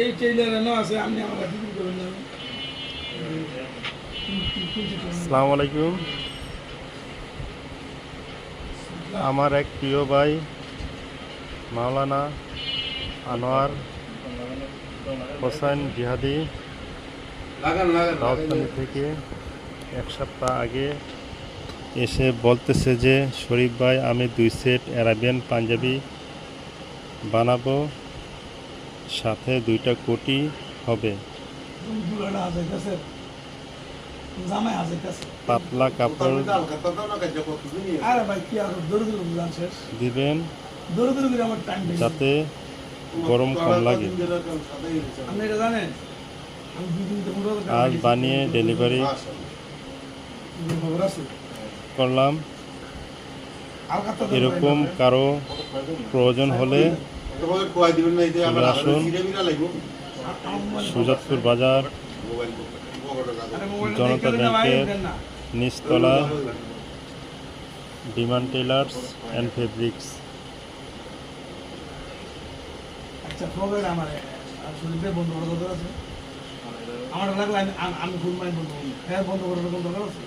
এই টেইলার না আছে আপনি আমার বিক্রি করবেন না। আসসালামু আলাইকুম। আমার এক প্রিয় ভাই মাওলানা আনোয়ার হোসেন জিহাদি রাজধানী থেকে এক সপ্তাহ আগে এসে বলতেছে যে শরীফ ভাই আমি 2 সেট অ্যারাবিয়ান পাঞ্জাবি বানাবো, সাথে 2টা কোটি হবে, পাতলা কাপড় দিবেন যাতে গরম কম লাগে। আজ বানিয়ে ডেলিভারি করলাম। এরকম কারো প্রয়োজন হলে চলে আসুন সুজাতপুর বাজার জনতা ব্যাংকের নিচতলা ডিমান্ড টেলার্স অ্যান্ড ফেব্রিক্স। আচ্ছা প্রবলেম আমার শরীরে বন্ধ করার দরকার আছে। আমার লাগলে আমি ফুল মাইন্ড বন্ধ করবো। হ্যাঁ বন্ধ করার কোনো দরকার আছে?